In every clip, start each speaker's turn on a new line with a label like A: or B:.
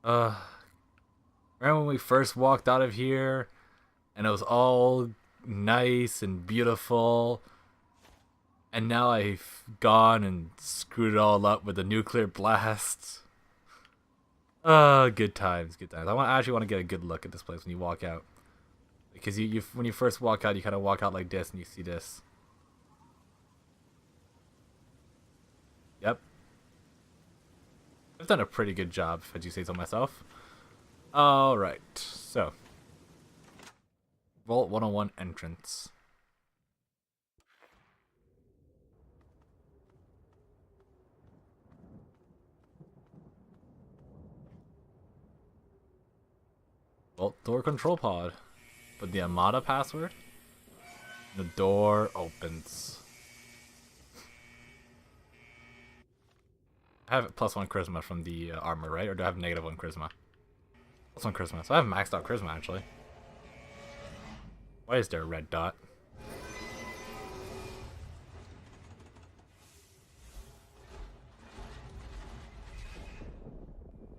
A: Uh, remember when we first walked out of here and it was all nice and beautiful, and now I've gone and screwed it all up with a nuclear blast. Good times, good times. I actually want to get a good look at this place when you walk out, because you when you first walk out, you kind of walk out like this and you see this. Yep, I've done a pretty good job, if I do say so myself. All right, so Vault 101 entrance. Vault door control pod. Put the Amada password. The door opens. I have +1 charisma from the armor, right? Or do I have -1 charisma? +1 charisma. So I have maxed out charisma, actually. Why is there a red dot?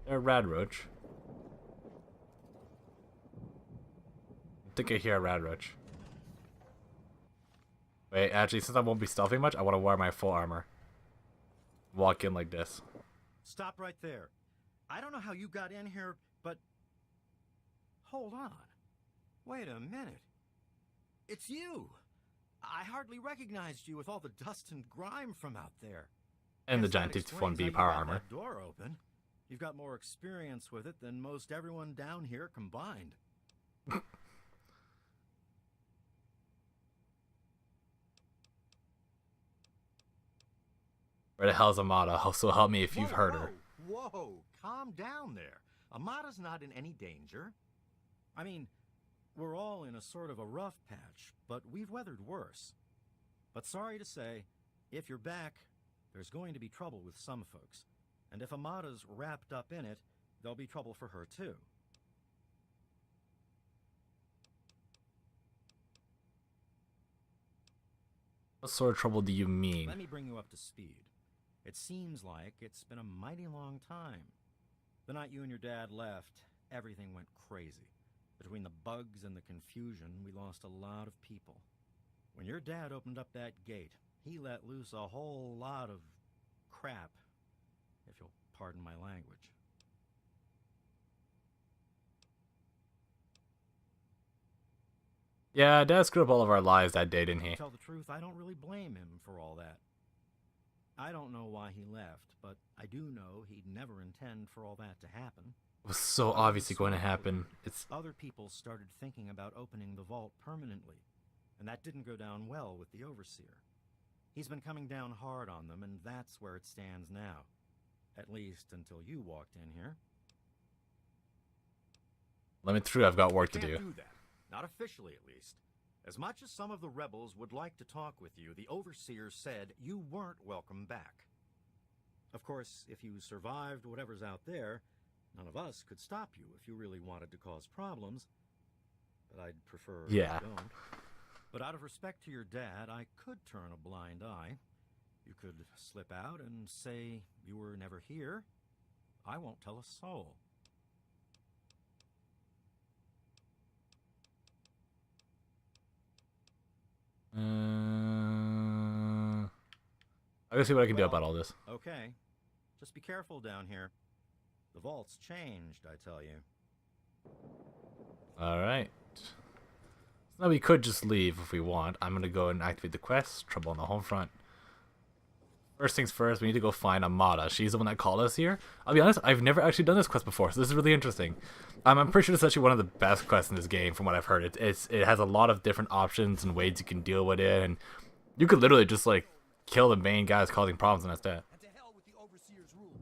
A: They're a rad roach. I think I hear a rad roach. Wait, actually, since I won't be stealthing much, I want to wear my full armor. Walk in like this.
B: Stop right there. I don't know how you got in here, but... Hold on. Wait a minute. It's you! I hardly recognized you with all the dust and grime from out there.
A: And the giant 51B power armor.
B: Door open. You've got more experience with it than most everyone down here combined.
A: Where the hell's Amada? Also help me if you've heard her.
B: Whoa, calm down there. Amada's not in any danger. I mean, we're all in a sort of a rough patch, but we've weathered worse. But sorry to say, if you're back, there's going to be trouble with some folks. And if Amada's wrapped up in it, there'll be trouble for her too.
A: What sort of trouble do you mean?
B: Let me bring you up to speed. It seems like it's been a mighty long time. The night you and your dad left, everything went crazy. Between the bugs and the confusion, we lost a lot of people. When your dad opened up that gate, he let loose a whole lot of crap, if you'll pardon my language.
A: Yeah, Dad screwed up all of our lives that day, didn't he?
B: To tell the truth, I don't really blame him for all that. I don't know why he left, but I do know he'd never intend for all that to happen.
A: It was so obviously going to happen. It's
B: Other people started thinking about opening the vault permanently, and that didn't go down well with the Overseer. He's been coming down hard on them, and that's where it stands now. At least until you walked in here.
A: let me through. I've got work to
B: Can't
A: do.
B: do that. Not officially, at least. As much as some of the rebels would like to talk with you, the Overseer said you weren't welcome back. Of course, if you survived whatever's out there, none of us could stop you if you really wanted to cause problems. But I'd prefer
A: Yeah.
B: you don't. But out of respect to your dad, I could turn a blind eye. You could slip out and say you were never here. I won't tell a soul.
A: I gotta see what I can do about all this.
B: Okay. Just be careful down here. The vault's changed, I tell you.
A: Alright. Now we could just leave if we want. I'm gonna go and activate the quest. Trouble on the home front. First things first, we need to go find Amada. She's the one that called us here. I'll be honest, I've never actually done this quest before, so this is really interesting. I'm pretty sure it's actually one of the best quests in this game, from what I've heard. It has a lot of different options and ways you can deal with it, and you could literally just like kill the main guys causing problems, and that's that.
C: And to hell with the Overseer's rules.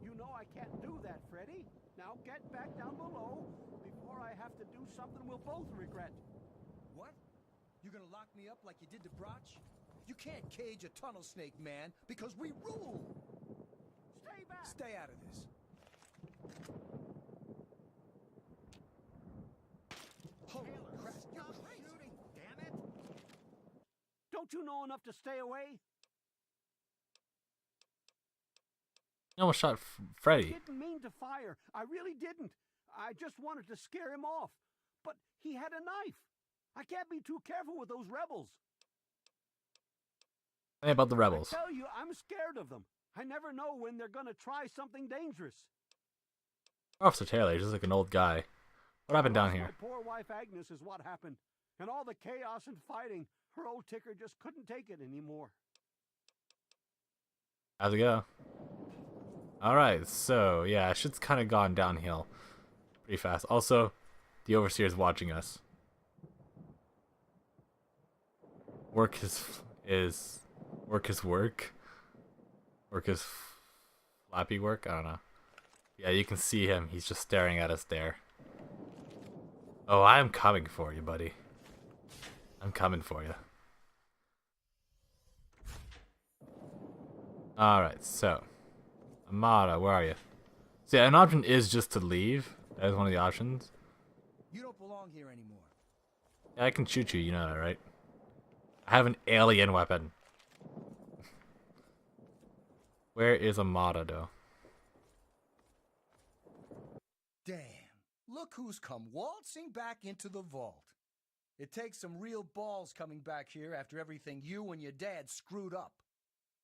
C: You know I can't do that, Freddy. Now get back down below before I have to do something we'll both regret.
D: What? You gonna lock me up like you did to Brotch? You can't cage a tunnel snake, man, because we rule!
C: Stay back!
D: Stay out of this. Holy crap, you're crazy!
B: Shooting, damn it!
C: Don't you know enough to stay away?
A: You almost shot
C: I
A: Freddy.
C: didn't mean to fire. I really didn't. I just wanted to scare him off. But he had a knife. I can't be too careful with those rebels.
A: Hey, about the rebels.
C: I tell you, I'm scared of them. I never know when they're gonna try something dangerous.
A: Officer Taylor, he's just like an old guy. What happened down here?
C: My poor wife Agnes is what happened. And all the chaos and fighting, her old ticker just couldn't take it anymore.
A: How's it go? Alright, so yeah, shit's kind of gone downhill pretty fast. Also, the Overseer's watching us. Work is work. Work is flappy work? I don't know. Yeah, you can see him. He's just staring at us there. Oh, I'm coming for you, buddy. I'm coming for you. Alright, so. Amada, where are you? So yeah, an option is just to leave. That is one of the options.
D: You don't belong here anymore.
A: Yeah, I can shoot you, you know that, right? I have an alien weapon. Where is Amada, though?
D: Damn. Look who's come waltzing back into the vault. It takes some real balls coming back here after everything you and your dad screwed up.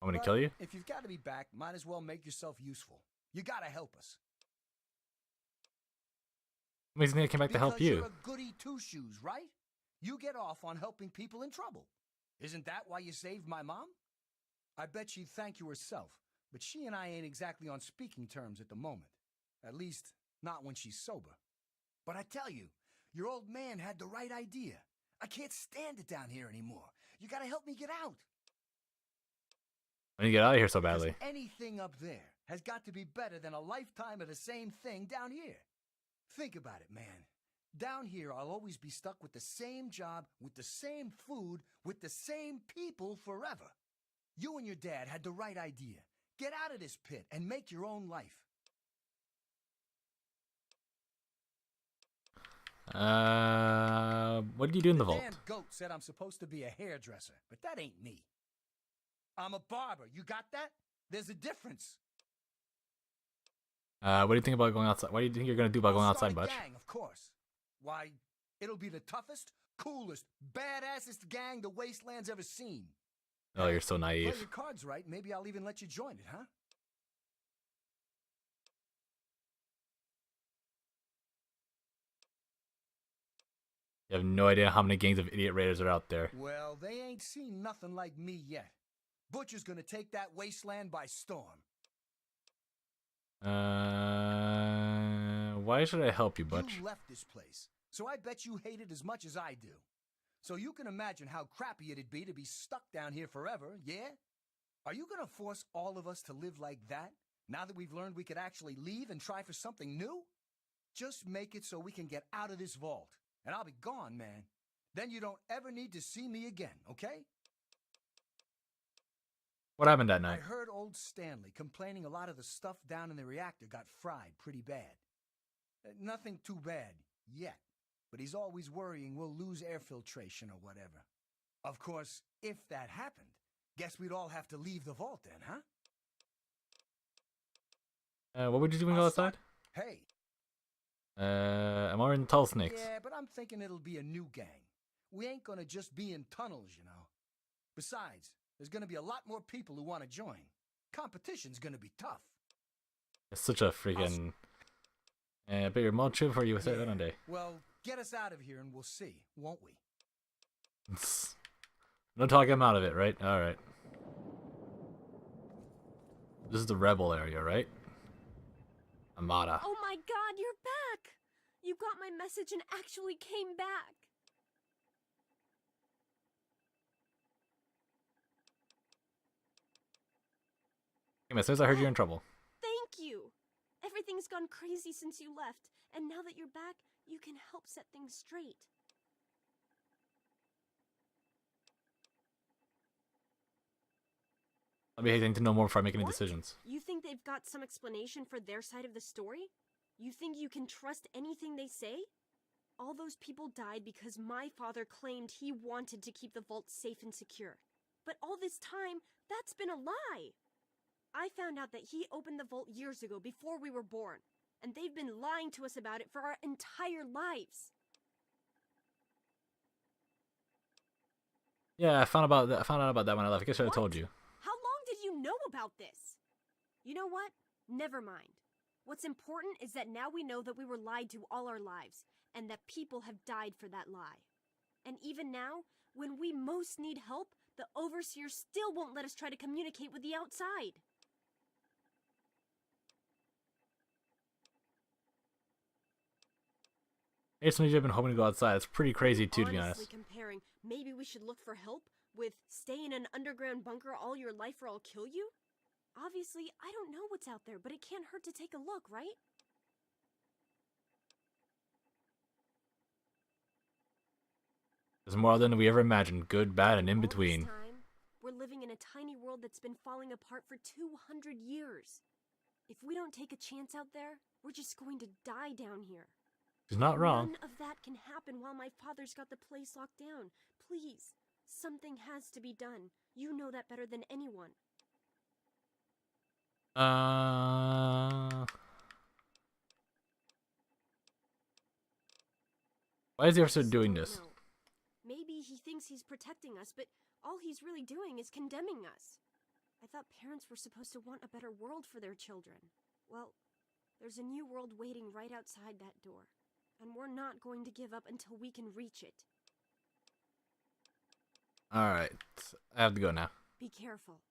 A: I'm gonna kill you?
D: If you've got to be back, might as well make yourself useful. You gotta help us.
A: He's gonna come back to help
D: Because
A: you.
D: you're a goody two-shoes, right? You get off on helping people in trouble. Isn't that why you saved my mom? I bet she'd thank you herself, but she and I ain't exactly on speaking terms at the moment. At least, not when she's sober. But I tell you, your old man had the right idea. I can't stand it down here anymore. You gotta help me get out.
A: When you get out of here so badly.
D: 'Cause anything up there has got to be better than a lifetime of the same thing down here. Think about it, man. Down here, I'll always be stuck with the same job, with the same food, with the same people forever. You and your dad had the right idea. Get out of this pit and make your own life.
A: What did you do in the vault?
D: Damn goat said I'm supposed to be a hairdresser, but that ain't me. I'm a barber. You got that? There's a difference.
A: What do you think about going outside? What do you think you're gonna do about going
D: I'll start
A: outside,
D: a
A: Butch?
D: gang, of course. Why, it'll be the toughest, coolest, badassest gang the Wasteland's ever seen.
A: Oh, you're so
D: Play
A: naive.
D: your cards right, maybe I'll even let you join it, huh?
A: You have no idea how many gangs of idiot raiders are out there.
D: Well, they ain't seen nothing like me yet. Butcher's gonna take that Wasteland by storm.
A: Why should I help you, Butch?
D: You left this place, so I bet you hate it as much as I do. So you can imagine how crappy it'd be to be stuck down here forever, yeah? Are you gonna force all of us to live like that, now that we've learned we could actually leave and try for something new? Just make it so we can get out of this vault, and I'll be gone, man. Then you don't ever need to see me again, okay?
A: What happened that
D: I
A: night?
D: heard old Stanley complaining a lot of the stuff down in the reactor got fried pretty bad. Nothing too bad, yet. But he's always worrying we'll lose air filtration or whatever. Of course, if that happened, guess we'd all have to leave the vault then, huh?
A: What would you do when you go outside?
D: Hey.
A: I'm already in Tall Snakes.
D: Yeah, but I'm thinking it'll be a new gang. We ain't gonna just be in tunnels, you know. Besides, there's gonna be a lot more people who want to join. Competition's gonna be tough.
A: It's such a freaking bigger mod trip for you with it one day.
D: Well, get us out of here and we'll see, won't we?
A: No talking him out of it, right? Alright. This is the rebel area, right? Amada.
E: Oh my god, you're back! You got my message and actually came back!
A: Hey, as soon as I heard you're in trouble.
E: Thank you! Everything's gone crazy since you left, and now that you're back, you can help set things straight.
A: I'll be hating to know more before I make any
E: What?
A: decisions.
E: You think they've got some explanation for their side of the story? You think you can trust anything they say? All those people died because my father claimed he wanted to keep the vault safe and secure. But all this time, that's been a lie! I found out that he opened the vault years ago before we were born, and they've been lying to us about it for our entire lives.
A: Yeah, I found out about that when I left. I guess I should have told you.
E: How long did you know about this? You know what? Never mind. What's important is that now we know that we were lied to all our lives, and that people have died for that lie. And even now, when we most need help, the Overseer still won't let us try to communicate with the outside.
A: It's something I've been hoping to go outside. It's pretty crazy too, to be honest.
E: Honestly comparing, maybe we should look for help with stay in an underground bunker all your life or I'll kill you? Obviously, I don't know what's out there, but it can't hurt to take a look, right?
A: There's more than we ever imagined. Good, bad, and in
E: All this
A: between.
E: time, we're living in a tiny world that's been falling apart for 200 years. If we don't take a chance out there, we're just going to die down here.
A: She's not wrong.
E: None of that can happen while my father's got the place locked down. Please, something has to be done. You know that better than anyone.
A: Why is the officer
E: I
A: doing
E: don't
A: this?
E: know. Maybe he thinks he's protecting us, but all he's really doing is condemning us. I thought parents were supposed to want a better world for their children. Well, there's a new world waiting right outside that door, and we're not going to give up until we can reach it.
A: Alright, I have to go now.
E: Be careful.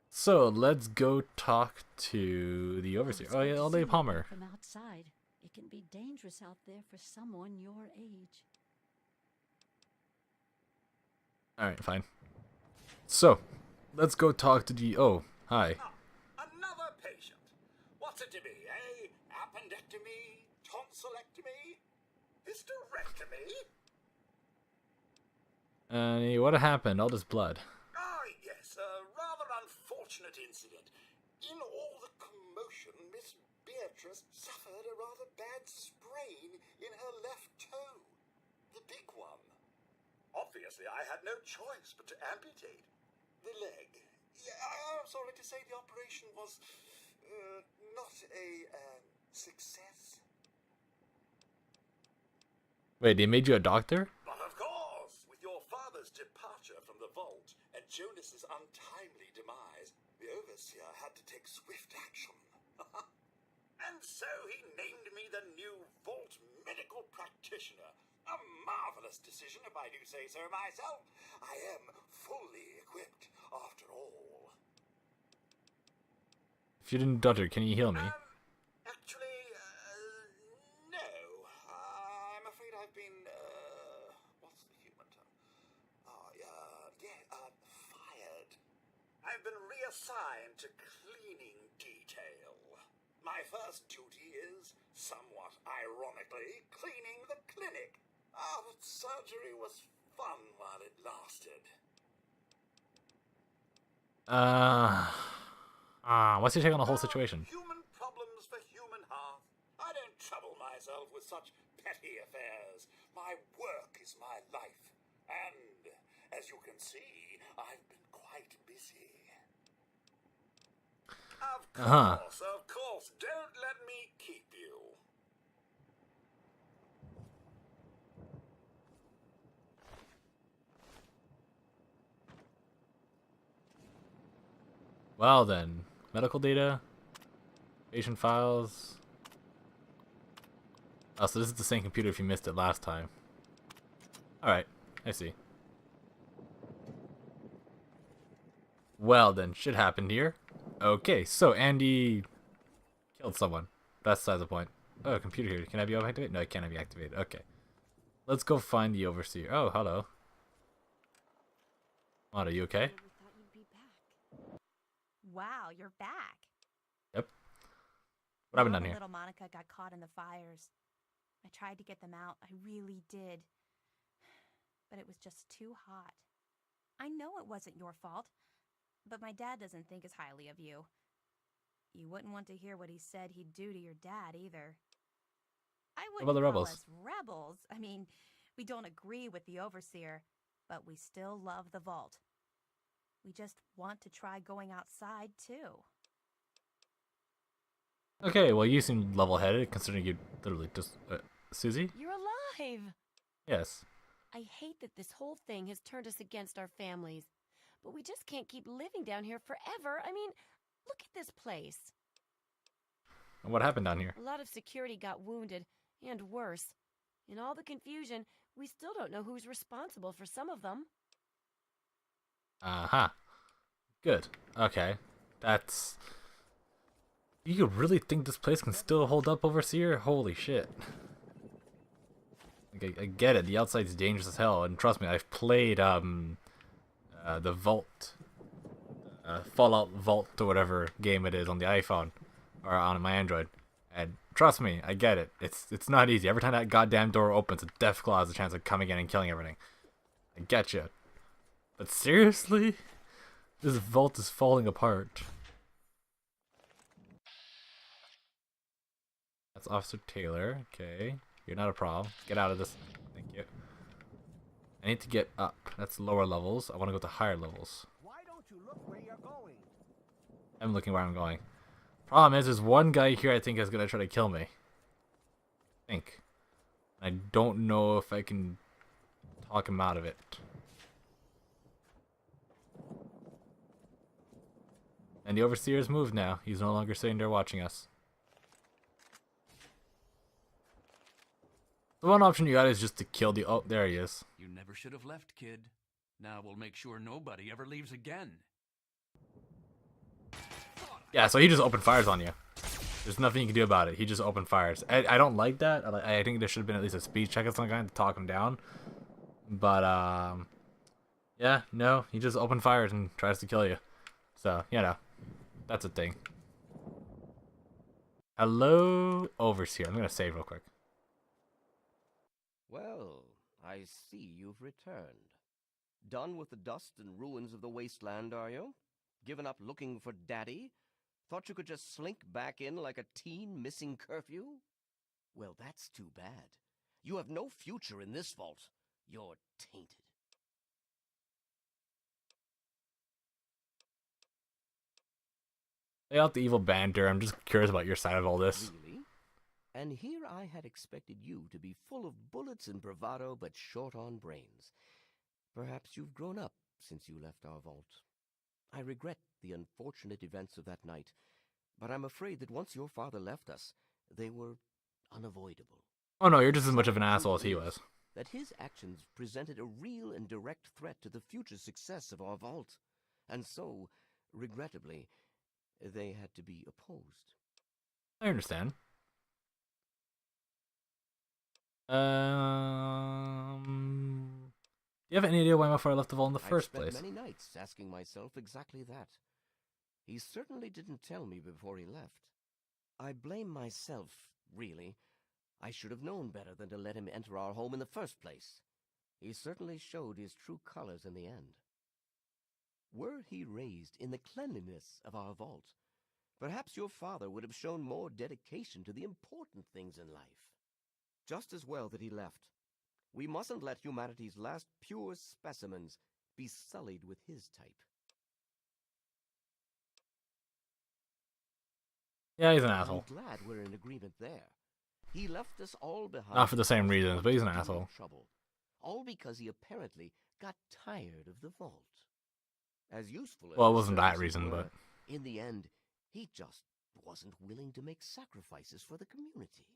A: So, let's go talk to the Overseer. Oh yeah, L.A. Palmer.
F: From outside, it can be dangerous out there for someone your age.
A: Alright, fine. So, let's go talk to the... Oh, hi.
G: Another patient. What's it to be, eh? Appendectomy? Tonsillectomy? Hysterectomy?
A: What happened? All this blood.
G: Ah, yes, a rather unfortunate incident. In all the commotion, Miss Beatrice suffered a rather bad sprain in her left toe. The big one. Obviously, I had no choice but to amputate the leg. Yeah, I'm sorry to say the operation was not a success.
A: Wait, they made you a doctor?
G: But of course, with your father's departure from the vault and Jonas's untimely demise, the Overseer had to take swift action. And so he named me the new Vault Medical Practitioner. A marvelous decision, if I do say so myself. I am fully equipped, after all.
A: If you didn't doctor, can you heal me?
G: Actually, no. I'm afraid I've been, what's the human term? Fired. I've been reassigned to cleaning detail. My first duty is, somewhat ironically, cleaning the clinic. But surgery was fun while it lasted.
A: What's your take on the whole situation?
G: Human problems for human hearth. I don't trouble myself with such petty affairs. My work is my life. And, as you can see, I've been quite busy. Of course, don't let me keep you.
A: Well then, medical data, patient files. Oh, so this is the same computer if you missed it last time. Alright, I see. Well then, shit happened here. Okay, so Andy killed someone. That's besides the point. Oh, computer here. Can I be activated? No, it cannot be activated. Okay. Let's go find the Overseer. Oh, hello. Mata, you okay?
E: Never thought you'd be back.
H: Wow, you're back.
A: Yep. What happened down
H: Mom and
A: here?
H: little Monica got caught in the fires. I tried to get them out. I really did. But it was just too hot. I know it wasn't your fault, but my dad doesn't think as highly of you. You wouldn't want to hear what he said he'd do to your dad either. I
A: What
H: wouldn't
A: about the
H: call
A: rebels?
H: us rebels. I mean, we don't agree with the Overseer, but we still love the Vault. We just want to try going outside, too.
A: Okay, well, you seem level-headed, considering you literally just... Susie?
I: You're alive!
A: Yes.
I: I hate that this whole thing has turned us against our families. But we just can't keep living down here forever. I mean, look at this place.
A: And what happened down here?
I: A lot of security got wounded, and worse. In all the confusion, we still don't know who's responsible for some of them.
A: Uh-huh. Good. Okay. That's... You really think this place can still hold up, Overseer? Holy shit. Like, I get it, the outside's dangerous as hell, and trust me, I've played, the Vault, Fallout Vault or whatever game it is on the iPhone, or on my Android, and trust me, I get it. It's not easy. Every time that goddamn door opens, a Deathclaw has a chance of coming in and killing everything. I get you. But seriously? This vault is falling apart. That's Officer Taylor. Okay. You're not a problem. Get out of this. Thank you. I need to get up. That's lower levels. I want to go to higher levels.
C: Why don't you look where you're going?
A: I'm looking where I'm going. Problem is, there's one guy here I think is going to try to kill me. I think. I don't know if I can talk him out of it. And the Overseer's moved now. He's no longer sitting there watching us. The one option you got is just to kill the... Oh, there he is.
J: You never should have left, kid. Now we'll make sure nobody ever leaves again.
A: Yeah, so he just opened fires on you. There's nothing you can do about it. He just opened fires. I don't like that. I think there should have been at least a speed check of some kind to talk him down. But, yeah, no. He just opened fires and tries to kill you. So, you know. That's a thing. Hello, Overseer. I'm going to save real quick.
K: Well, I see you've returned. Done with the dust and ruins of the wasteland, are you? Given up looking for Daddy? Thought you could just slink back in like a teen missing curfew? Well, that's too bad. You have no future in this vault. You're tainted.
A: Lay out the evil banter. I'm just curious about your side of all this.
K: Really? And here I had expected you to be full of bullets and bravado, but short on brains. Perhaps you've grown up since you left our vault. I regret the unfortunate events of that night, but I'm afraid that once your father left us, they were unavoidable.
A: Oh no, you're just as much of an asshole as he was.
K: That his actions presented a real and direct threat to the future success of our vault, and so, regrettably, they had to be opposed.
A: I understand. Do you have any idea why my father left the vault in the first place?
K: I've spent many nights asking myself exactly that. He certainly didn't tell me before he left. I blame myself, really. I should have known better than to let him enter our home in the first place. He certainly showed his true colors in the end. Were he raised in the cleanliness of our vault, perhaps your father would have shown more dedication to the important things in life. Just as well that he left. We mustn't let humanity's last pure specimens be sullied with his type.
A: Yeah, he's an asshole.
K: I'm glad we're in agreement there. He left us all behind.
A: Not for the same reasons, but he's an asshole.
K: Trouble. All because he apparently got tired of the vault. As useful as
A: Well, it wasn't that reason, but...
K: In the end, he just wasn't willing to make sacrifices for the community.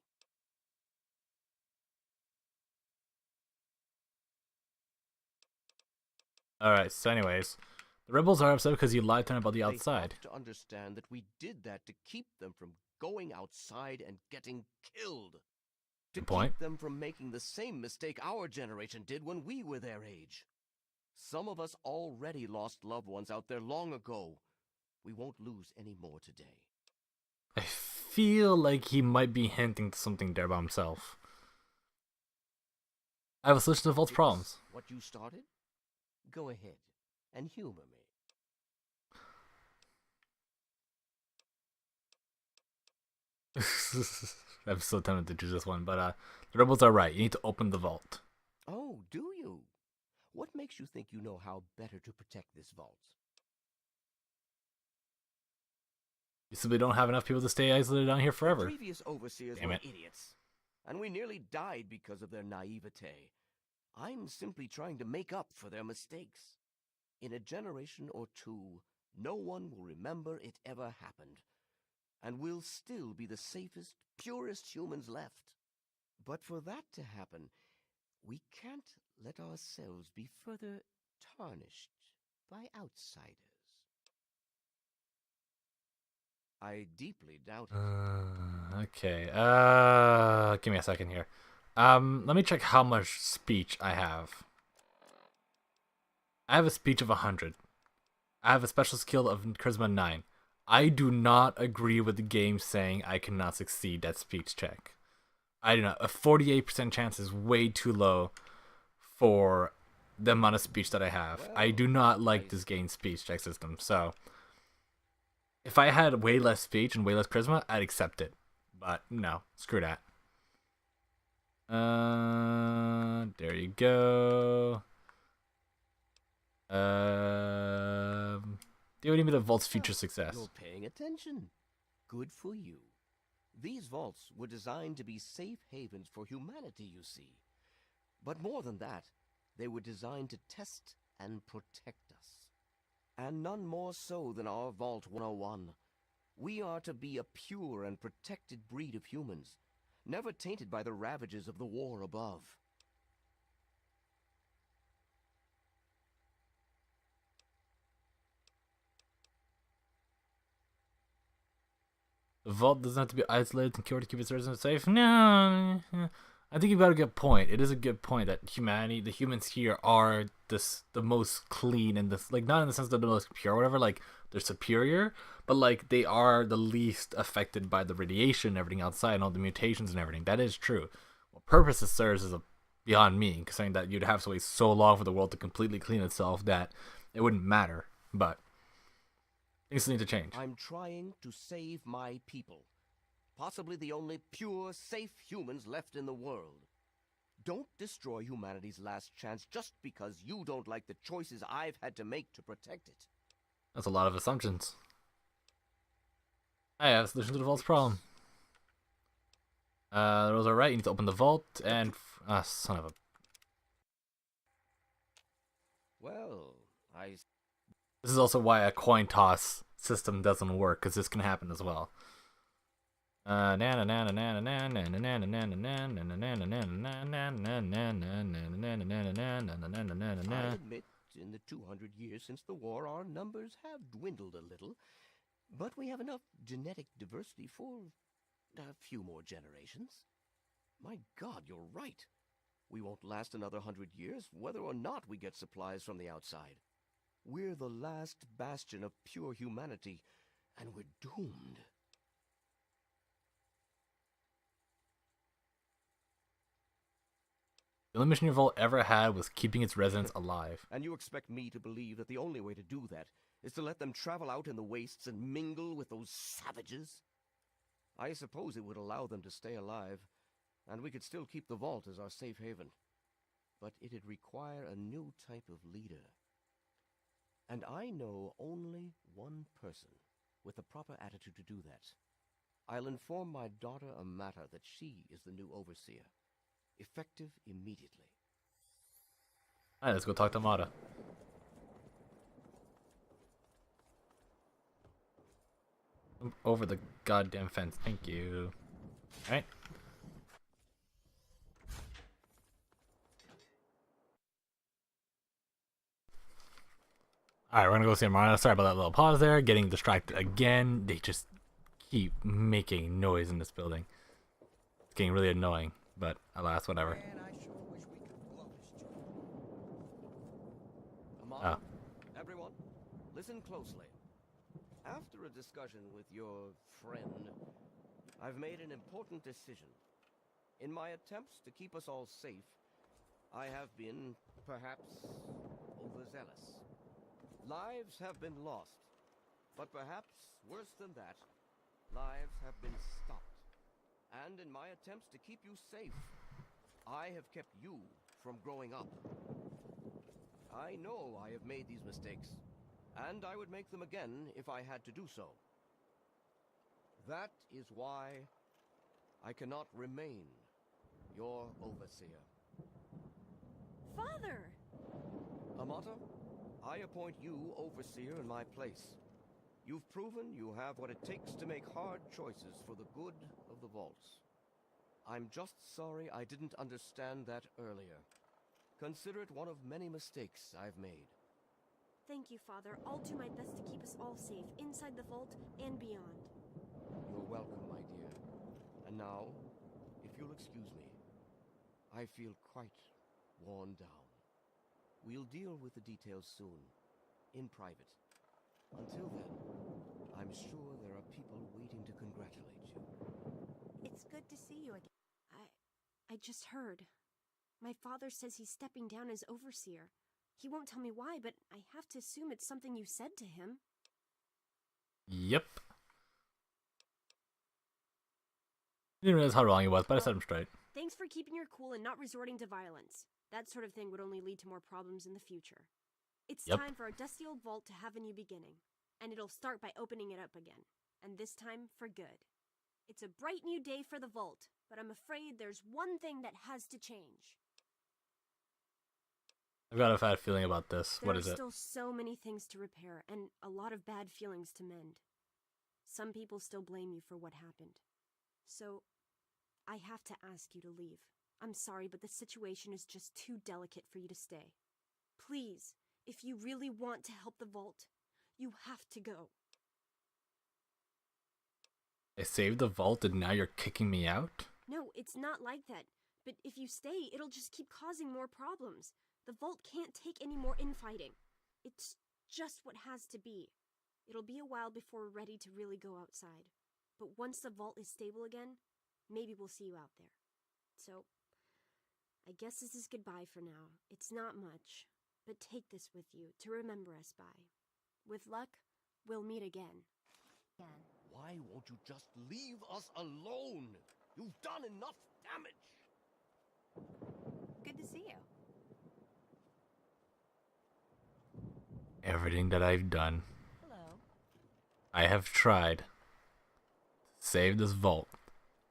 A: Alright, so anyways, the rebels are upset because you lied to them about the outside.
K: They have to understand that we did that to keep them from going outside and getting killed. To keep them from making the same mistake our generation did when we were their age. Some of us already lost loved ones out there long ago. We won't lose any more today.
A: I feel like he might be hinting to something there by himself. I have a solution to the vault's problems.
K: What you started? Go ahead and humor me.
A: I'm so tempted to choose this one, but the rebels are right. You need to open the vault.
K: Oh, do you? What makes you think you know how better to protect this vault?
A: You simply don't have enough people to stay isolated down here
K: The
A: forever.
K: previous overseers
A: Damn
K: were
A: it.
K: idiots, and we nearly died because of their naivete. I'm simply trying to make up for their mistakes. In a generation or two, no one will remember it ever happened, and we'll still be the safest, purest humans left. But for that to happen, we can't let ourselves be further tarnished by outsiders. I deeply doubt it.
A: Okay. Give me a second here. Let me check how much speech I have. I have a speech of 100. I have a special skill of charisma 9. I do not agree with the game saying I cannot succeed that speech check. I do not. A 48% chance is way too low for the amount of speech that I have.
K: Well,
A: I do not like this game's speech check system. So, if I had way less speech and way less charisma, I'd accept it. But no, screw that. There you go. They would need me to vault's future success.
K: You're paying attention. Good for you. These vaults were designed to be safe havens for humanity, you see. But more than that, they were designed to test and protect us. And none more so than our Vault 101. We are to be a pure and protected breed of humans, never tainted by the ravages of the war above.
A: The vault doesn't have to be isolated and cured to keep its residents safe. No, I think you've got a good point. It is a good point that humanity, the humans here, are the most clean and this, like, not in the sense that they're the most pure or whatever. Like, they're superior, but like they are the least affected by the radiation and everything outside and all the mutations and everything. That is true. What purpose it serves is beyond me, saying that you'd have to wait so long for the world to completely clean itself that it wouldn't matter. But things need to change.
K: I'm trying to save my people. Possibly the only pure, safe humans left in the world. Don't destroy humanity's last chance just because you don't like the choices I've had to make to protect it.
A: That's a lot of assumptions. I have a solution to the vault's problem. The rules are right. You need to open the vault and... son of a...
K: Well,
A: This is also why a coin toss system doesn't work, because this can happen as well. I admit,
K: in the 200 years since the war, our numbers have dwindled a little, but we have enough genetic diversity for a few more generations. My God, you're right. We won't last another 100 years, whether or not we get supplies from the outside. We're the last bastion of pure humanity, and we're doomed.
A: the only mission your vault ever had was keeping its residents alive.
K: And you expect me to believe that the only way to do that is to let them travel out in the wastes and mingle with those savages? I suppose it would allow them to stay alive, and we could still keep the vault as our safe haven. But it'd require a new type of leader. And I know only one person with the proper attitude to do that. I'll inform my daughter Amata that she is the new overseer. Effective immediately.
A: Alright, let's go talk to Amata. Over the goddamn fence. Thank you. Alright. Alright, we're gonna go see Amata. Sorry about that little pause there. Getting distracted again. They just keep making noise in this building. It's getting really annoying. But alas, whatever.
D: Man, I sure wish we could blow this joint.
K: Amata, everyone, listen closely. After a discussion with your friend, I've made an important decision. In my attempts to keep us all safe, I have been, perhaps, overzealous. Lives have been lost, but perhaps worse than that, lives have been stopped. And in my attempts to keep you safe, I have kept you from growing up. I know I have made these mistakes, and I would make them again if I had to do so. That is why I cannot remain your overseer.
E: Father!
K: Amata, I appoint you overseer in my place. You've proven you have what it takes to make hard choices for the good of the vaults. I'm just sorry I didn't understand that earlier. Consider it one of many mistakes I've made.
E: Thank you, Father. I'll do my best to keep us all safe, inside the vault and beyond.
K: You're welcome, my dear. And now, if you'll excuse me, I feel quite worn down. We'll deal with the details soon, in private. Until then, I'm sure there are people waiting to congratulate you.
H: It's good to see you again.
E: I just heard. My father says he's stepping down as overseer. He won't tell me why, but I have to assume it's something you said to him.
A: Yep. Didn't realize how wrong he was, but I set him straight.
E: Thanks for keeping your cool and not resorting to violence. That sort of thing would only lead to more problems in the future. It's time for our dusty old vault to have a new beginning. And it'll start by opening it up again. And this time, for good. It's a bright new day for the vault, but I'm afraid there's one thing that has to change.
A: I've got a bad feeling about this. What is it?
E: There are still so many things to repair, and a lot of bad feelings to mend. Some people still blame you for what happened. So, I have to ask you to leave. I'm sorry, but the situation is just too delicate for you to stay. Please, if you really want to help the vault, you have to go.
A: I saved the vault and now you're kicking me out?
E: No, it's not like that. But if you stay, it'll just keep causing more problems. The vault can't take any more infighting. It's just what has to be. It'll be a while before we're ready to really go outside. But once the vault is stable again, maybe we'll see you out there. So, I guess this is goodbye for now. It's not much, but take this with you to remember us by. With luck, we'll meet again.
K: Why won't you just leave us alone? You've done enough damage!
H: Good to see you.
A: Everything that I've done.
H: Hello.
A: I have tried to save this vault.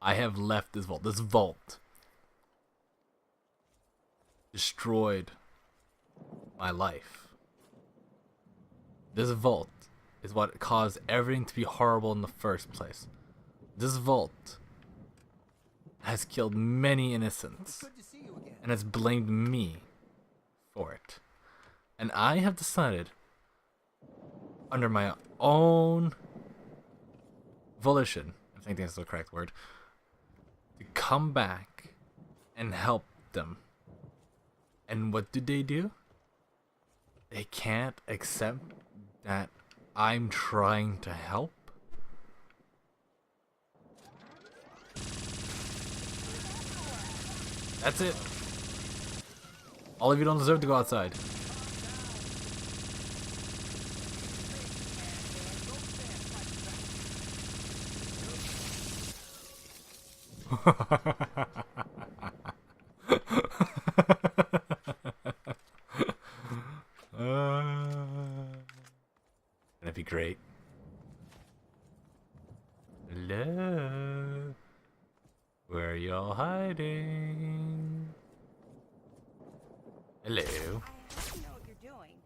A: I have left this vault. This vault destroyed my life. This vault is what caused everything to be horrible in the first place. This vault has killed many innocents and has blamed me for it. And I have decided, under my own volition, I think that's the correct word, to come back and help them. And what do? They can't accept that I'm trying to help. That's it. All of you don't deserve to go outside. Gonna be great. Hello? Where are y'all hiding? Hello?
H: I have to know what you're doing.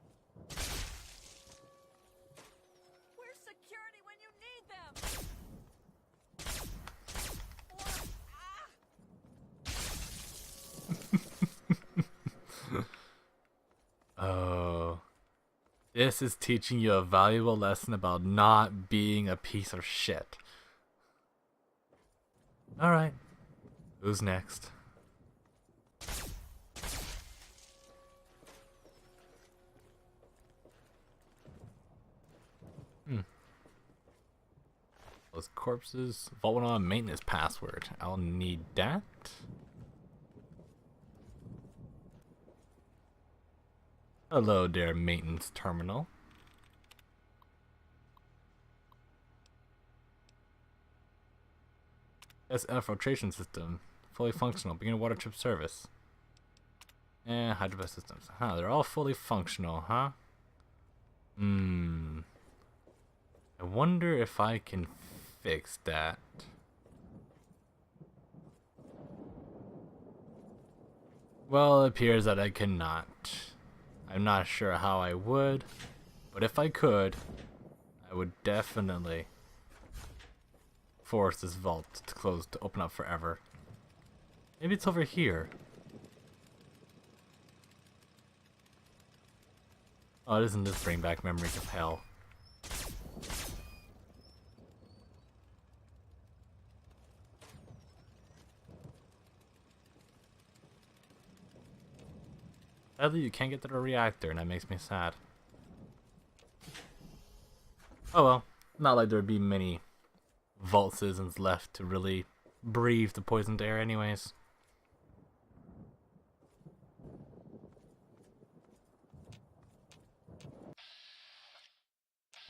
I: Where's security when you need them?
A: Oh. This is teaching you a valuable lesson about not being a piece of shit. Alright. Who's next? Those corpses. Vault 1 on maintenance password. I'll need that. Hello there, maintenance terminal. SF filtration system. Fully functional. Beginning water trip service. And hydrovac systems. Huh, they're all fully functional, huh? I wonder if I can fix that. Well, it appears that I cannot. I'm not sure how I would, but if I could, I would definitely force this vault to close, to open up forever. Maybe it's over here. Oh, doesn't this bring back memories of hell? Sadly, you can't get to the reactor, and that makes me sad. Oh well, not like there'd be many vault citizens left to really breathe the poisoned air anyways.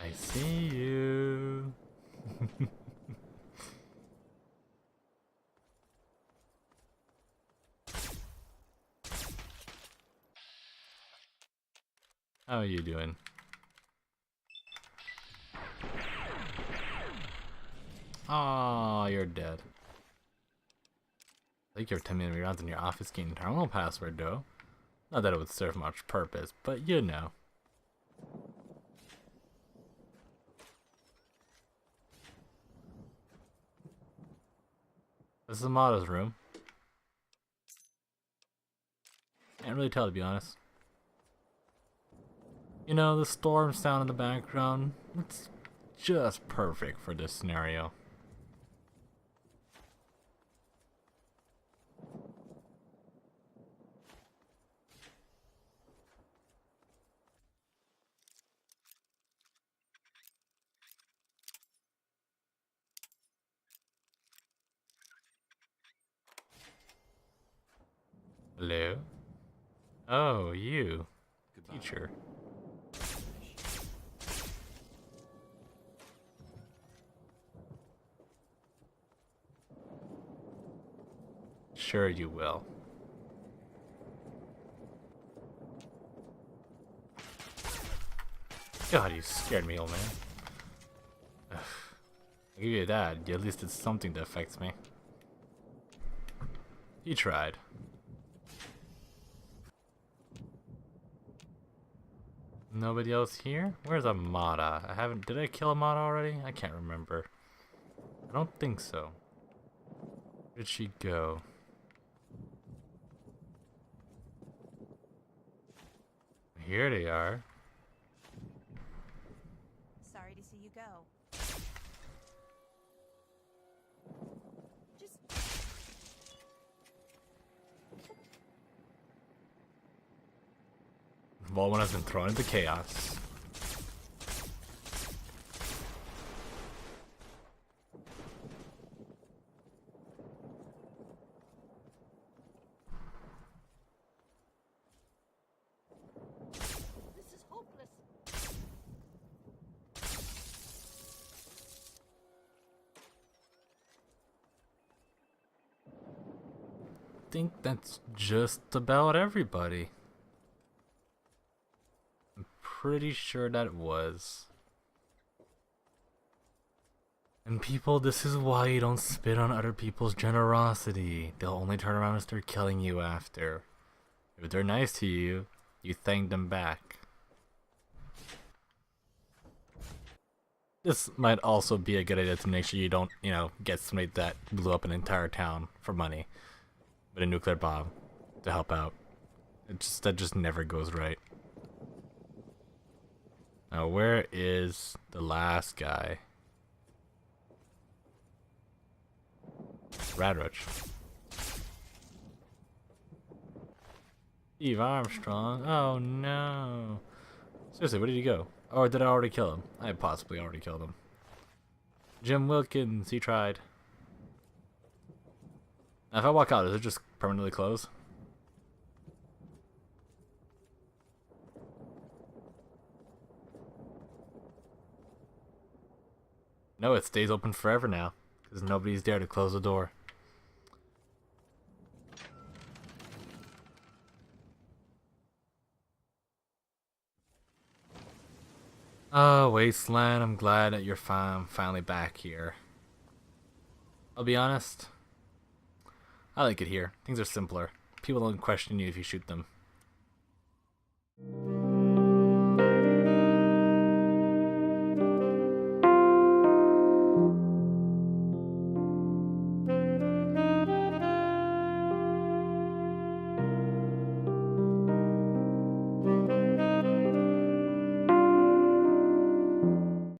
A: I see you. How are you doing? Oh, you're dead. I think you're 10 minute rounds in your office getting terminal password though. Not that it would serve much purpose, but you know. This is Amato's room. Can't really tell, to be honest. You know, the storm sound in the background, it's just perfect for this scenario. Hello? Oh, you.
J: Goodbye.
A: Teacher. Sure you will. God, you scared me, old man. Ugh. I'll give you that. You at least did something that affects me. You tried. Nobody else here? Where's Amata? Did I kill Amata already? I can't remember. I don't think so. Where did she go? Here they are.
H: Sorry to see you go. Just...
A: Volwan has been thrown into chaos.
F: This is hopeless.
A: I think that's just about everybody. I'm pretty sure that it was. And people, this is why you don't spit on other people's generosity. They'll only turn around and start killing you after. If they're nice to you, you thank them back. This might also be a good idea to make sure you don't, you know, get somebody that blew up an entire town for money with a nuclear bomb to help out. That just never goes right. Now, where is the last guy? Radroach. Steve Armstrong. Oh no. Seriously, where did he go? Or did I already kill him? I possibly already killed him. Jim Wilkins, he tried. Now, if I walk out, does it just permanently close? No, it stays open forever now, because nobody's there to close the door. Oh, Wasteland, I'm glad that you're finally back here. I'll be honest. I like it here. Things are simpler. People don't question you if you shoot them.